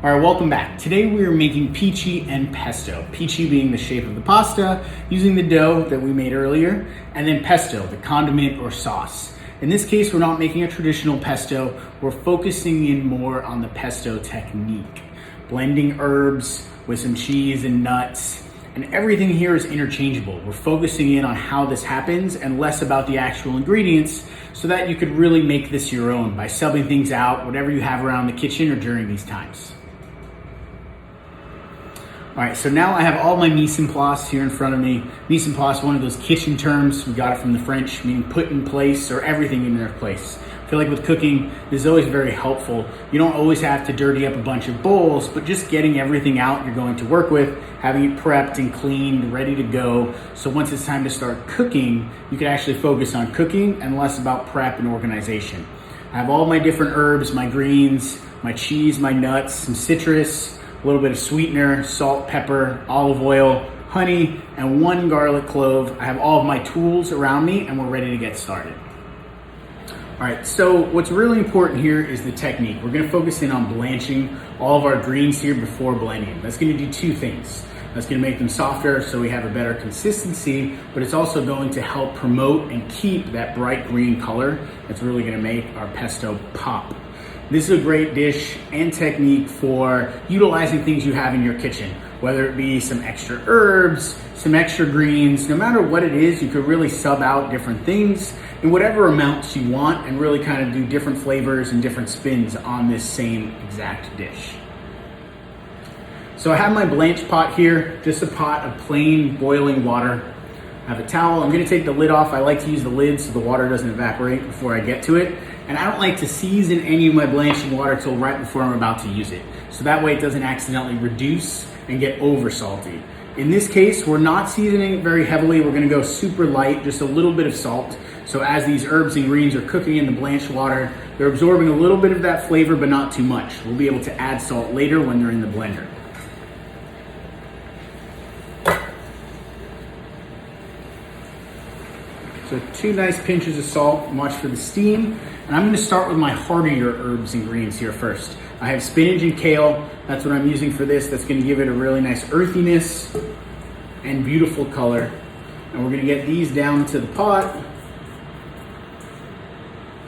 All right, welcome back. Today we are making pici and pesto. Pici being the shape of the pasta, using the dough that we made earlier, and then pesto, the condiment or sauce. In this case, we're not making a traditional pesto. We're focusing in more on the pesto technique. Blending herbs with some cheese and nuts, and everything here is interchangeable. We're focusing in on how this happens and less about the actual ingredients so that you could really make this your own by subbing things out, whatever you have around the kitchen or during these times. All right, so now I have all my mise en place here in front of me. Mise en place, one of those kitchen terms. We got it from the French, meaning put in place or everything in their place. I feel like with cooking, this is always very helpful. You don't always have to dirty up a bunch of bowls, but just getting everything out you're going to work with, having it prepped and cleaned, ready to go. So once it's time to start cooking, you can actually focus on cooking and less about prep and organization. I have all my different herbs, my greens, my cheese, my nuts, some citrus, a little bit of sweetener, salt, pepper, olive oil, honey, and one garlic clove. I have all of my tools around me and we're ready to get started. All right, so what's really important here is the technique. We're gonna focus in on blanching all of our greens here before blending. That's gonna do two things. That's gonna make them softer so we have a better consistency, but it's also going to help promote and keep that bright green color that's really gonna make our pesto pop. This is a great dish and technique for utilizing things you have in your kitchen, whether it be some extra herbs, some extra greens. No matter what it is, you could really sub out different things in whatever amounts you want and really kind of do different flavors and different spins on this same exact dish. So I have my blanch pot here, just a pot of plain boiling water. I have a towel. I'm gonna take the lid off. I like to use the lid so the water doesn't evaporate before I get to it. And I don't like to season any of my blanching water till right before I'm about to use it. So that way it doesn't accidentally reduce and get over salty. In this case, we're not seasoning it very heavily. We're gonna go super light, just a little bit of salt. So as these herbs and greens are cooking in the blanched water, they're absorbing a little bit of that flavor, but not too much. We'll be able to add salt later when they're in the blender. So 2 nice pinches of salt, watch for the steam. And I'm gonna start with my heartier herbs and greens here first. I have spinach and kale. That's what I'm using for this. That's gonna give it a really nice earthiness and beautiful color. And we're gonna get these down to the pot.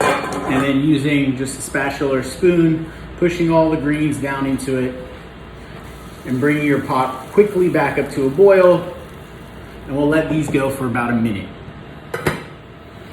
And then using just a spatula or spoon, pushing all the greens down into it and bringing your pot quickly back up to a boil. And we'll let these go for about a minute.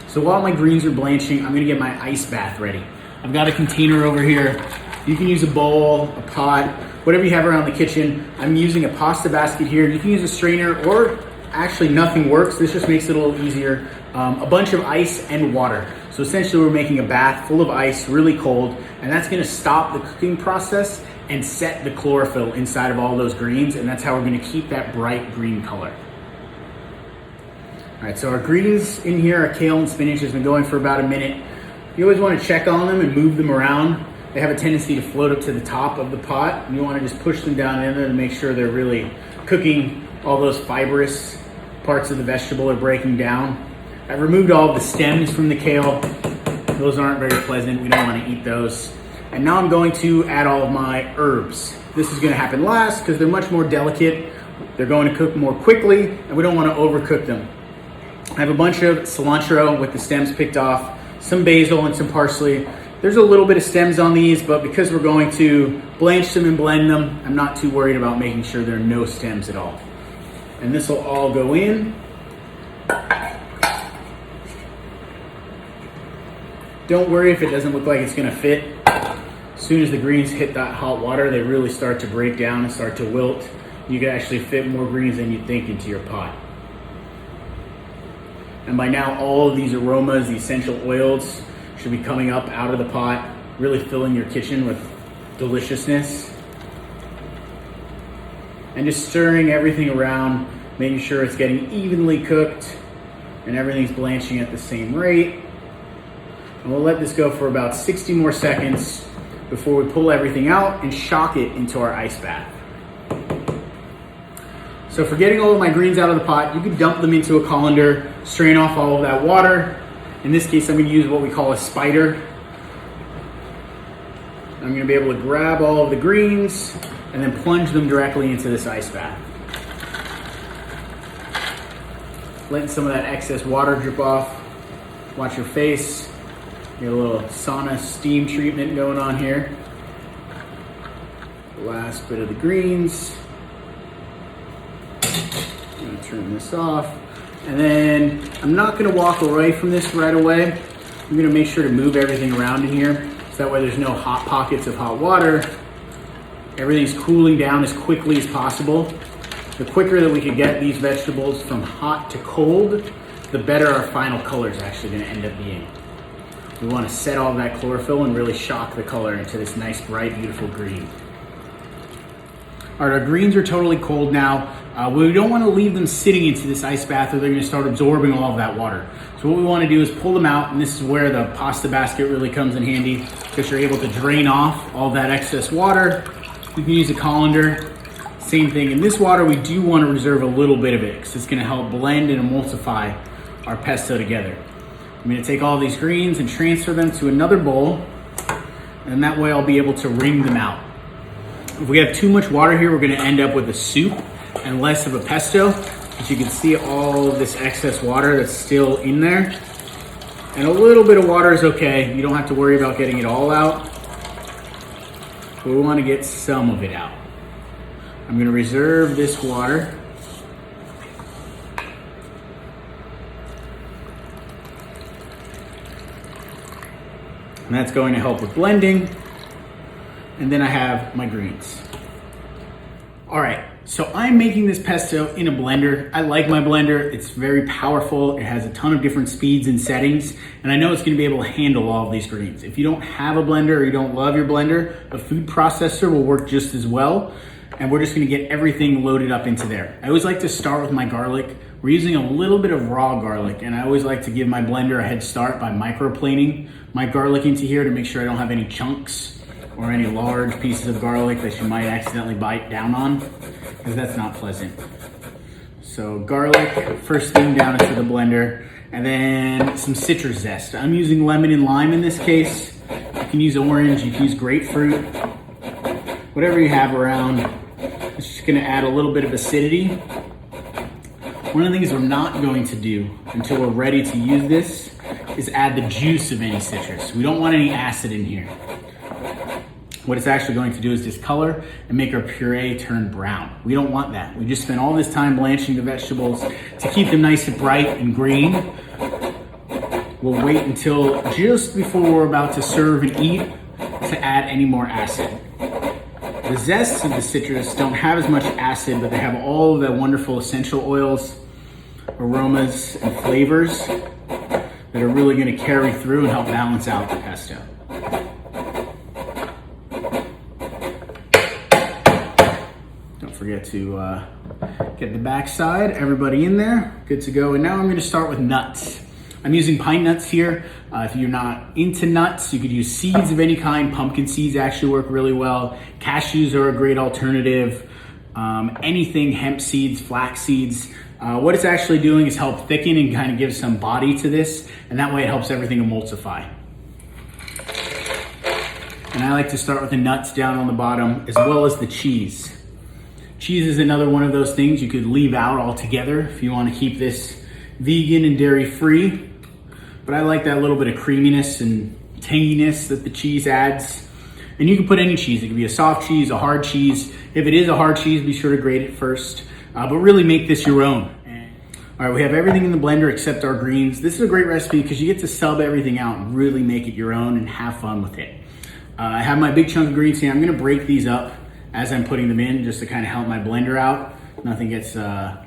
So while my greens are blanching, I'm gonna get my ice bath ready. I've got a container over here. You can use a bowl, a pot, whatever you have around the kitchen. I'm using a pasta basket here. You can use a strainer or actually nothing works. This just makes it a little easier. A bunch of ice and water. So essentially we're making a bath full of ice, really cold, and that's gonna stop the cooking process and set the chlorophyll inside of all those greens, and that's how we're gonna keep that bright green color. All right, so our greens in here, our kale and spinach, has been going for about a minute. You always want to check on them and move them around. They have a tendency to float up to the top of the pot, and you want to just push them down in there to make sure they're really cooking. All those fibrous parts of the vegetable are breaking down. I've removed all of the stems from the kale. Those aren't very pleasant. We don't want to eat those. And now I'm going to add all of my herbs. This is going to happen last because they're much more delicate. They're going to cook more quickly, and we don't want to overcook them. I have a bunch of cilantro with the stems picked off, some basil and some parsley. There's a little bit of stems on these, but because we're going to blanch them and blend them, I'm not too worried about making sure there are no stems at all. And this will all go in. Don't worry if it doesn't look like it's gonna fit. As soon as the greens hit that hot water, they really start to break down and start to wilt. You can actually fit more greens than you think into your pot. And by now, all of these aromas, the essential oils, should be coming up out of the pot, really filling your kitchen with deliciousness. And just stirring everything around, making sure it's getting evenly cooked and everything's blanching at the same rate. And we'll let this go for about 60 more seconds before we pull everything out and shock it into our ice bath. So for getting all of my greens out of the pot, you can dump them into a colander, strain off all of that water. In this case, I'm going to use what we call a spider. I'm gonna be able to grab all of the greens and then plunge them directly into this ice bath. Letting some of that excess water drip off. Watch your face. Get a little sauna steam treatment going on here. Last bit of the greens. I'm gonna turn this off. And then I'm not gonna walk away from this right away. I'm gonna make sure to move everything around in here so that way there's no hot pockets of hot water. Everything's cooling down as quickly as possible. The quicker that we can get these vegetables from hot to cold, the better our final color is actually gonna end up being. We wanna set all of that chlorophyll and really shock the color into this nice, bright, beautiful green. All right, our greens are totally cold now. We don't wanna leave them sitting into this ice bath or they're gonna start absorbing all of that water. So what we wanna do is pull them out, and this is where the pasta basket really comes in handy because you're able to drain off all that excess water. You can use a colander. Same thing, in this water we do wanna reserve a little bit of it because it's gonna help blend and emulsify our pesto together. I'm gonna take all these greens and transfer them to another bowl, and that way I'll be able to wring them out. If we have too much water here, we're gonna end up with a soup and less of a pesto. As you can see, all of this excess water that's still in there. And a little bit of water is okay. You don't have to worry about getting it all out. But we wanna get some of it out. I'm gonna reserve this water. And that's going to help with blending. And then I have my greens. All right, so I'm making this pesto in a blender. I like my blender. It's very powerful. It has a ton of different speeds and settings, and I know it's gonna be able to handle all of these greens. If you don't have a blender or you don't love your blender, a food processor will work just as well. And we're just gonna get everything loaded up into there. I always like to start with my garlic. We're using a little bit of raw garlic, and I always like to give my blender a head start by microplaning my garlic into here to make sure I don't have any chunks or any large pieces of garlic that you might accidentally bite down on, because that's not pleasant. So garlic, first thing down into the blender, and then some citrus zest. I'm using lemon and lime in this case. You can use orange, you can use grapefruit, whatever you have around. It's just gonna add a little bit of acidity. One of the things we're not going to do until we're ready to use this is add the juice of any citrus. We don't want any acid in here. What it's actually going to do is discolor and make our puree turn brown. We don't want that. We just spent all this time blanching the vegetables to keep them nice and bright and green. We'll wait until just before we're about to serve and eat to add any more acid. The zests of the citrus don't have as much acid, but they have all of the wonderful essential oils, aromas, and flavors that are really gonna carry through and help balance out the pesto. Don't forget to get the backside, everybody in there, good to go. And now I'm gonna start with nuts. I'm using pine nuts here. If you're not into nuts, you could use seeds of any kind. Pumpkin seeds actually work really well. Cashews are a great alternative. Anything, hemp seeds, flax seeds. What it's actually doing is help thicken and kind of give some body to this, and that way it helps everything emulsify. And I like to start with the nuts down on the bottom, as well as the cheese. Cheese is another one of those things you could leave out altogether if you want to keep this vegan and dairy free. But I like that little bit of creaminess and tanginess that the cheese adds. And you can put any cheese. It can be a soft cheese, a hard cheese. If it is a hard cheese, be sure to grate it first. But really make this your own. All right, we have everything in the blender except our greens. This is a great recipe because you get to sub everything out and really make it your own and have fun with it. I have my big chunk of greens here. I'm gonna break these up as I'm putting them in just to kind of help my blender out. Nothing gets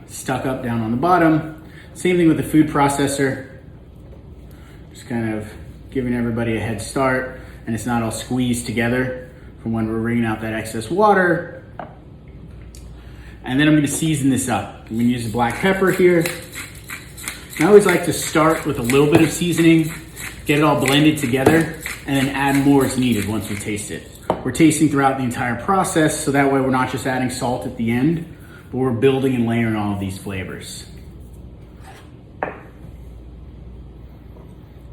stuck up down on the bottom. Same thing with the food processor. Just kind of giving everybody a head start, and it's not all squeezed together from when we're wringing out that excess water. And then I'm gonna season this up. I'm gonna use the black pepper here. And I always like to start with a little bit of seasoning, get it all blended together, and then add more as needed once we taste it. We're tasting throughout the entire process, so that way we're not just adding salt at the end, but we're building and layering all of these flavors.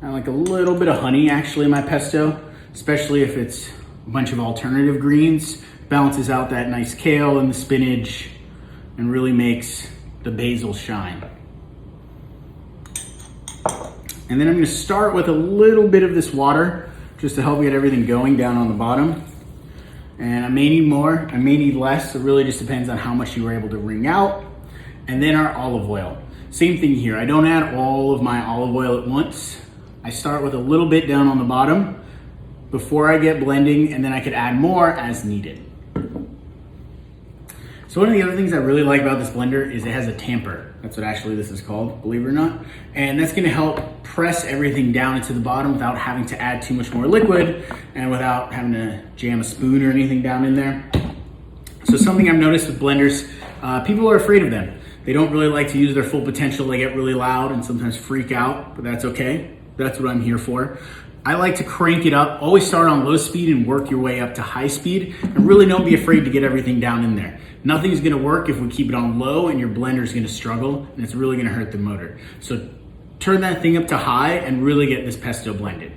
I like a little bit of honey actually in my pesto, especially if it's a bunch of alternative greens, balances out that nice kale and the spinach, and really makes the basil shine. And then I'm gonna start with a little bit of this water just to help get everything going down on the bottom. And I may need more, I may need less. It really just depends on how much you were able to wring out. And then our olive oil. Same thing here. I don't add all of my olive oil at once. I start with a little bit down on the bottom before I get blending, and then I could add more as needed. So one of the other things I really like about this blender is it has a tamper. That's what actually this is called, believe it or not. And that's gonna help press everything down into the bottom without having to add too much more liquid and without having to jam a spoon or anything down in there. So something I've noticed with blenders, people are afraid of them. They don't really like to use their full potential. They get really loud and sometimes freak out, but that's okay. That's what I'm here for. I like to crank it up, always start on low speed and work your way up to high speed. And really don't be afraid to get everything down in there. Nothing's gonna work if we keep it on low, and your blender's gonna struggle, and it's really gonna hurt the motor. So turn that thing up to high and really get this pesto blended.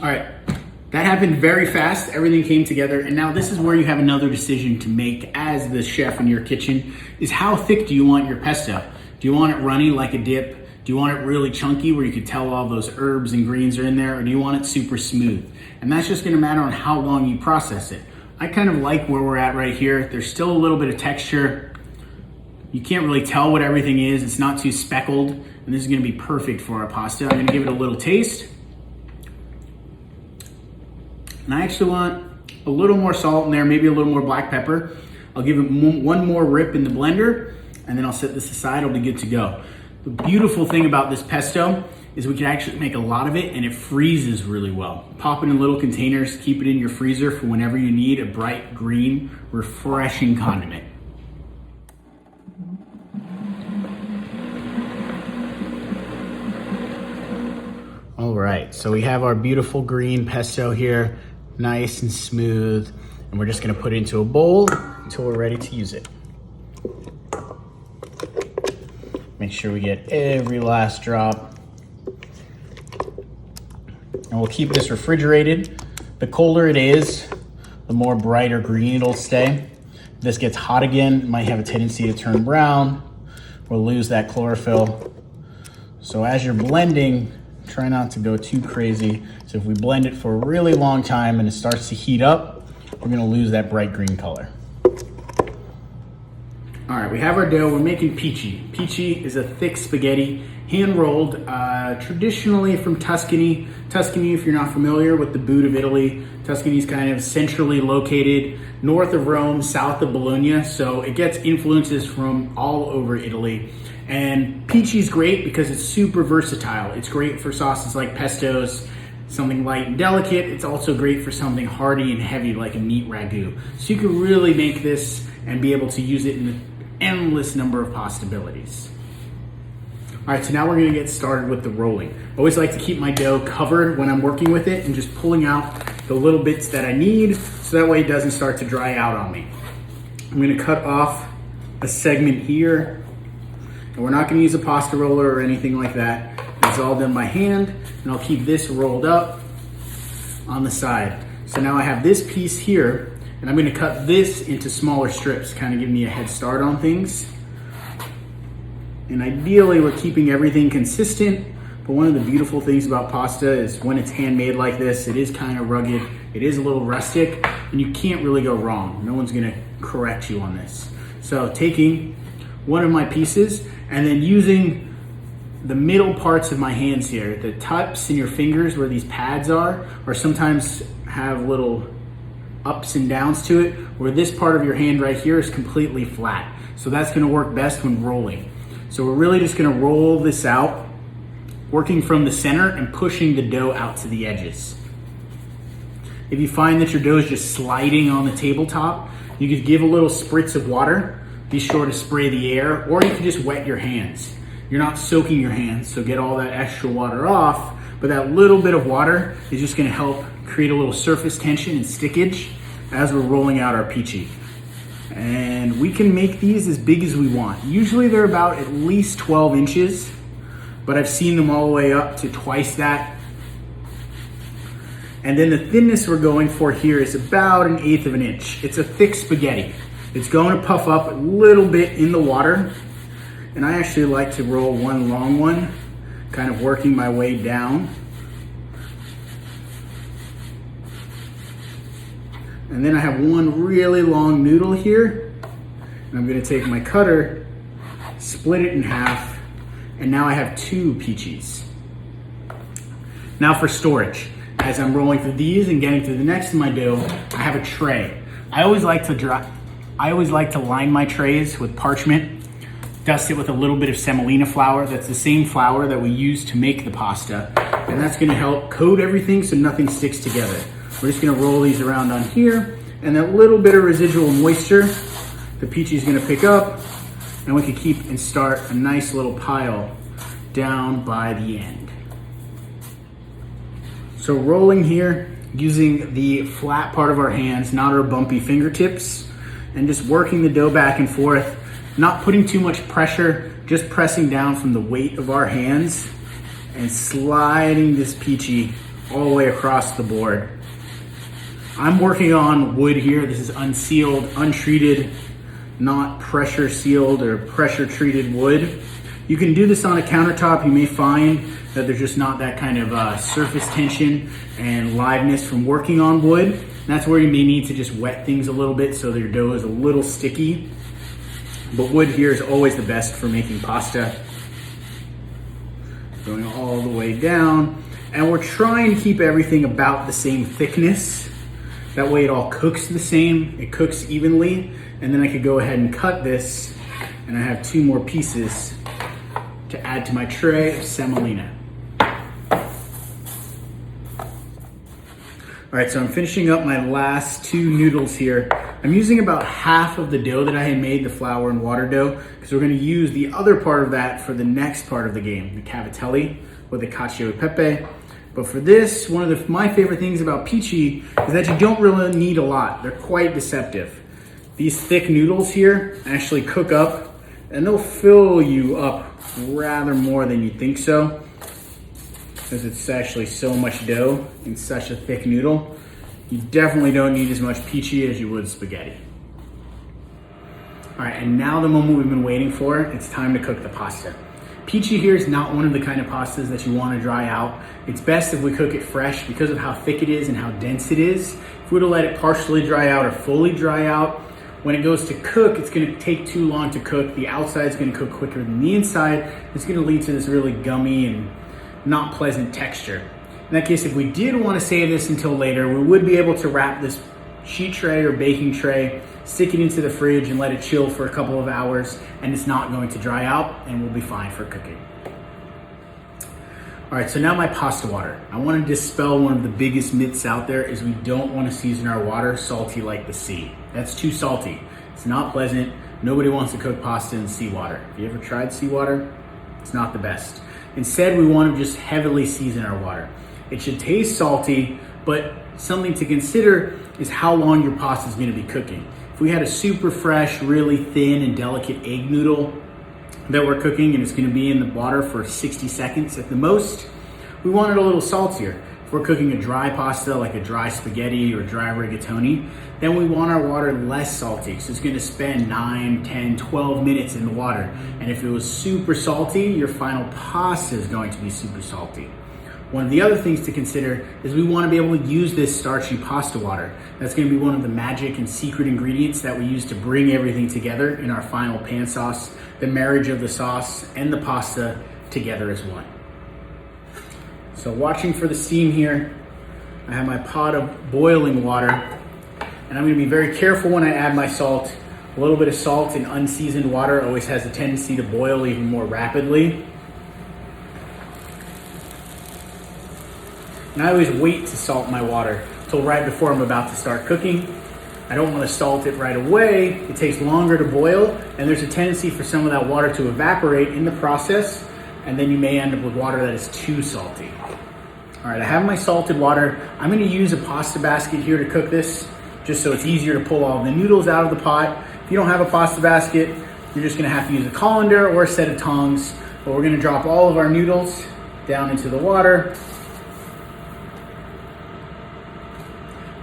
All right, that happened very fast. Everything came together. And now this is where you have another decision to make as the chef in your kitchen, is how thick do you want your pesto? Do you want it runny like a dip? Do you want it really chunky where you can tell all those herbs and greens are in there? Or do you want it super smooth? And that's just gonna matter on how long you process it. I kind of like where we're at right here. There's still a little bit of texture. You can't really tell what everything is. It's not too speckled. And this is gonna be perfect for our pasta. I'm gonna give it a little taste. And I actually want a little more salt in there, maybe a little more black pepper. I'll give it one more rip in the blender, and then I'll set this aside. It'll be good to go. The beautiful thing about this pesto is we can actually make a lot of it, and it freezes really well. Pop it in little containers, keep it in your freezer for whenever you need a bright green, refreshing condiment. All right, so we have our beautiful green pesto here, nice and smooth, and we're just gonna put it into a bowl until we're ready to use it. Make sure we get every last drop. And we'll keep this refrigerated. The colder it is, the more brighter green it'll stay. If this gets hot again, it might have a tendency to turn brown or lose that chlorophyll. So as you're blending, try not to go too crazy. So if we blend it for a really long time and it starts to heat up, we're gonna lose that bright green color. All right, we have our dough. We're making pici. Pici is a thick spaghetti, hand-rolled, traditionally from Tuscany. Tuscany, if you're not familiar with the boot of Italy, Tuscany is kind of centrally located north of Rome, south of Bologna. So it gets influences from all over Italy. And pici is great because it's super versatile. It's great for sauces like pestos, something light and delicate. It's also great for something hearty and heavy like a meat ragu. So you can really make this and be able to use it in an endless number of possibilities. All right, so now we're gonna get started with the rolling. I always like to keep my dough covered when I'm working with it and just pulling out the little bits that I need so that way it doesn't start to dry out on me. I'm gonna cut off a segment here. And we're not gonna use a pasta roller or anything like that. It's all done by hand, and I'll keep this rolled up on the side. So now I have this piece here, and I'm gonna cut this into smaller strips, kind of give me a head start on things. And ideally, we're keeping everything consistent, but one of the beautiful things about pasta is when it's handmade like this, it is kind of rugged, it is a little rustic, and you can't really go wrong. No one's gonna correct you on this. So taking one of my pieces, and then using the middle parts of my hands here, the tips in your fingers where these pads are, or sometimes have little ups and downs to it, where this part of your hand right here is completely flat. So that's gonna work best when rolling. So we're really just gonna roll this out, working from the center and pushing the dough out to the edges. If you find that your dough is just sliding on the tabletop, you could give a little spritz of water. Be sure to spray the air, or you can just wet your hands. You're not soaking your hands, so get all that extra water off, but that little bit of water is just gonna help create a little surface tension and stickage as we're rolling out our pici. And we can make these as big as we want. Usually they're about at least 12 inches, but I've seen them all the way up to twice that. And then the thinness we're going for here is about 1/8 of an inch. It's a thick spaghetti. It's going to puff up a little bit in the water. And I actually like to roll one long one, kind of working my way down. And then I have one really long noodle here. And I'm gonna take my cutter, split it in half, and now I have 2 Picis. Now for storage. As I'm rolling through these and getting to the next in my dough, I have a tray. I always like to line my trays with parchment, dust it with a little bit of semolina flour. That's the same flour that we use to make the pasta. And that's gonna help coat everything so nothing sticks together. We're just gonna roll these around on here, and that little bit of residual moisture, the Pici is gonna pick up, and we can keep and start a nice little pile down by the end. So rolling here, using the flat part of our hands, not our bumpy fingertips, and just working the dough back and forth, not putting too much pressure, just pressing down from the weight of our hands, and sliding this Pici all the way across the board. I'm working on wood here. This is unsealed, untreated, not pressure sealed or pressure treated wood. You can do this on a countertop. You may find that there's just not that kind of surface tension and liveness from working on wood. That's where you may need to just wet things a little bit so that your dough is a little sticky. But wood here is always the best for making pasta. Going all the way down. And we're trying to keep everything about the same thickness. That way it all cooks the same, it cooks evenly, and then I could go ahead and cut this, and I have 2 more pieces to add to my tray of semolina. All right, so I'm finishing up my last 2 noodles here. I'm using about half of the dough that I had made, the flour and water dough, because we're gonna use the other part of that for the next part of the game, the cavatelli with the cacio e pepe. But for this, one of my favorite things about Pici is that you don't really need a lot. They're quite deceptive. These thick noodles here actually cook up, and they'll fill you up rather more than you think so, because it's actually so much dough in such a thick noodle. You definitely don't need as much Pici as you would spaghetti. All right, and now the moment we've been waiting for, it's time to cook the pasta. Pici here is not one of the kind of pastas that you want to dry out. It's best if we cook it fresh because of how thick it is and how dense it is. If we were to let it partially dry out or fully dry out, when it goes to cook, it's going to take too long to cook. The outside is going to cook quicker than the inside. It's going to lead to this really gummy and not pleasant texture. In that case, if we did want to save this until later, we would be able to wrap this sheet tray or baking tray, stick it into the fridge and let it chill for a couple of hours, and it's not going to dry out and we'll be fine for cooking. All right, so now my pasta water. I want to dispel one of the biggest myths out there is we don't want to season our water salty like the sea. That's too salty. It's not pleasant. Nobody wants to cook pasta in seawater. Have you ever tried seawater? It's not the best. Instead, we want to just heavily season our water. It should taste salty, but something to consider is how long your pasta is going to be cooking. If we had a super fresh, really thin and delicate egg noodle that we're cooking and it's going to be in the water for 60 seconds at the most, we want it a little saltier. If we're cooking a dry pasta like a dry spaghetti or dry rigatoni, then we want our water less salty. So it's going to spend 9, 10, 12 minutes in the water. And if it was super salty, your final pasta is going to be super salty. One of the other things to consider is we want to be able to use this starchy pasta water. That's going to be one of the magic and secret ingredients that we use to bring everything together in our final pan sauce, the marriage of the sauce and the pasta together as one. So watching for the steam here, I have my pot of boiling water, and I'm going to be very careful when I add my salt. A little bit of salt in unseasoned water always has a tendency to boil even more rapidly. And I always wait to salt my water till right before I'm about to start cooking. I don't want to salt it right away. It takes longer to boil, and there's a tendency for some of that water to evaporate in the process, and then you may end up with water that is too salty. All right, I have my salted water. I'm going to use a pasta basket here to cook this, just so it's easier to pull all the noodles out of the pot If you don't have a pasta basket, you're just gonna have to use a colander or a set of tongs. But we're gonna drop all of our noodles down into the water.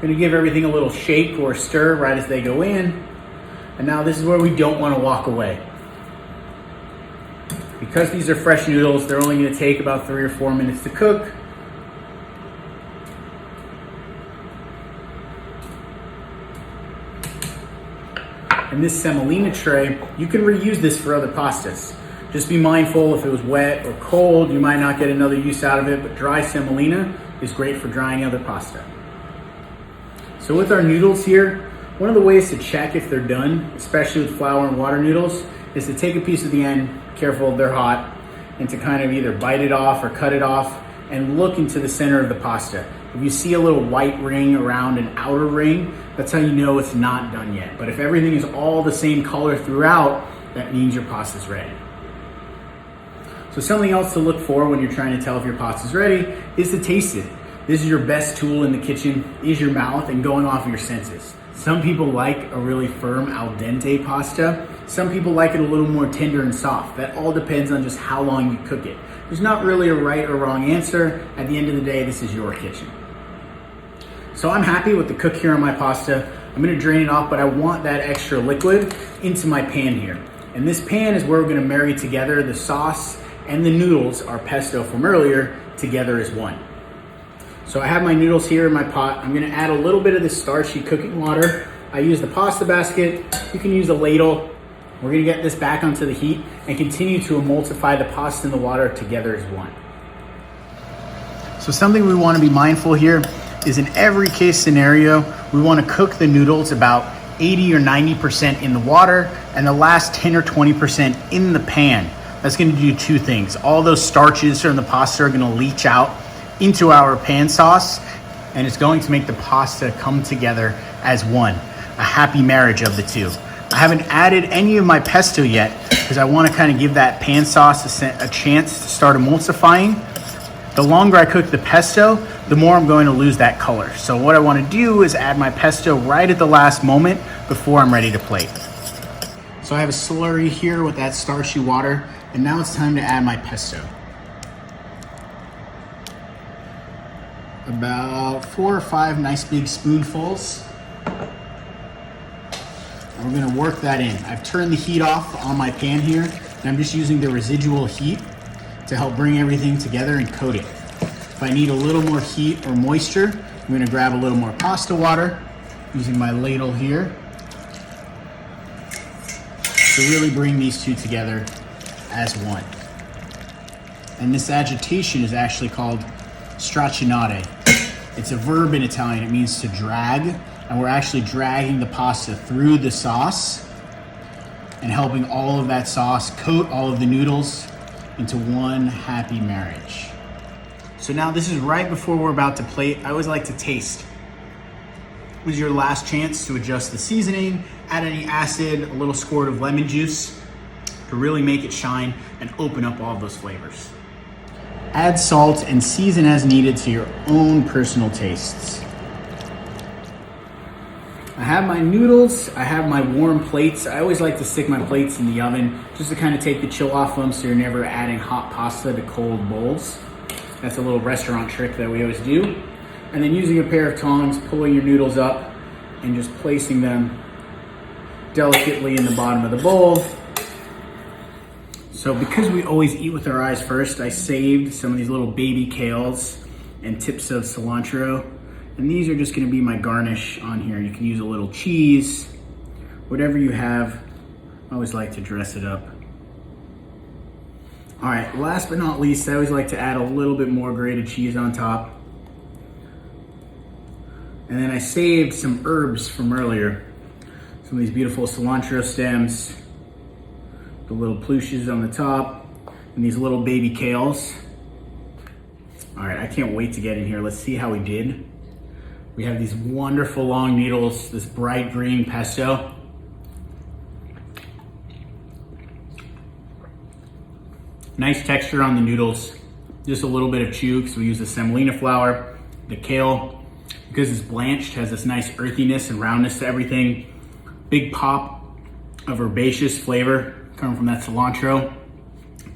Gonna give everything a little shake or stir right as they go in. And now this is where we don't wanna walk away. Because these are fresh noodles, they're only gonna take about 3 or 4 minutes to cook. And this semolina tray, you can reuse this for other pastas. Just be mindful if it was wet or cold, you might not get another use out of it, but dry semolina is great for drying other pasta. So with our noodles here, one of the ways to check if they're done, especially with flour and water noodles, is to take a piece of the end, careful they're hot, and to kind of either bite it off or cut it off and look into the center of the pasta. If you see a little white ring around an outer ring, that's how you know it's not done yet. But if everything is all the same color throughout, that means your pasta's ready. So something else to look for when you're trying to tell if your pasta's ready is to taste it. This is your best tool in the kitchen, is your mouth and going off of your senses. Some people like a really firm al dente pasta. Some people like it a little more tender and soft. That all depends on just how long you cook it. There's not really a right or wrong answer. At the end of the day, this is your kitchen. So I'm happy with the cook here on my pasta. I'm gonna drain it off, but I want that extra liquid into my pan here. And this pan is where we're gonna marry together the sauce and the noodles, our pesto from earlier, together as one. So I have my noodles here in my pot. I'm gonna add a little bit of this starchy cooking water. I use the pasta basket. You can use a ladle. We're gonna get this back onto the heat and continue to emulsify the pasta and the water together as one. So something we wanna be mindful here is in every case scenario, we wanna cook the noodles about 80 or 90% in the water and the last 10 or 20% in the pan. That's gonna do two things. All those starches from the pasta are gonna leach out into our pan sauce, and it's going to make the pasta come together as one, a happy marriage of the two. I haven't added any of my pesto yet because I want to kind of give that pan sauce a chance to start emulsifying. The longer I cook the pesto, the more I'm going to lose that color. So what I want to do is add my pesto right at the last moment before I'm ready to plate. So I have a slurry here with that starchy water, and now it's time to add my pesto. About 4 or 5 nice big spoonfuls. And we're gonna work that in. I've turned the heat off on my pan here, and I'm just using the residual heat to help bring everything together and coat it. If I need a little more heat or moisture, I'm gonna grab a little more pasta water using my ladle here to really bring these two together as one. And this agitation is actually called stracinare. It's a verb in Italian. It means to drag, and we're actually dragging the pasta through the sauce and helping all of that sauce coat all of the noodles into one happy marriage. So now this is right before we're about to plate. I always like to taste. This is your last chance to adjust the seasoning, add any acid, a little squirt of lemon juice to really make it shine and open up all of those flavors. Add salt and season as needed to your own personal tastes. I have my noodles, I have my warm plates. I always like to stick my plates in the oven just to kind of take the chill off them so you're never adding hot pasta to cold bowls. That's a little restaurant trick that we always do. And then using a pair of tongs, pulling your noodles up and just placing them delicately in the bottom of the bowl. So because we always eat with our eyes first, I saved some of these little baby kales and tips of cilantro. And these are just gonna be my garnish on here. You can use a little cheese, whatever you have. I always like to dress it up. All right, last but not least, I always like to add a little bit more grated cheese on top. And then I saved some herbs from earlier. Some of these beautiful cilantro stems, the little plushes on the top, and these little baby kales. All right, I can't wait to get in here. Let's see how we did. We have these wonderful long needles, this bright green pesto. Nice texture on the noodles. Just a little bit of chew because we use the semolina flour. The kale, because it's blanched, has this nice earthiness and roundness to everything. Big pop of herbaceous flavor coming from that cilantro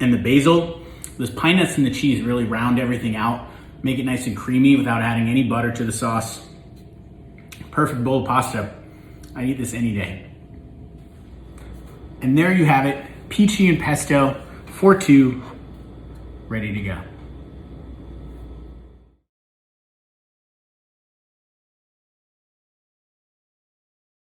and the basil. Those pine nuts and the cheese really round everything out, make it nice and creamy without adding any butter to the sauce. Perfect bowl of pasta. I eat this any day. And there you have it, Pici and pesto for two, ready to go.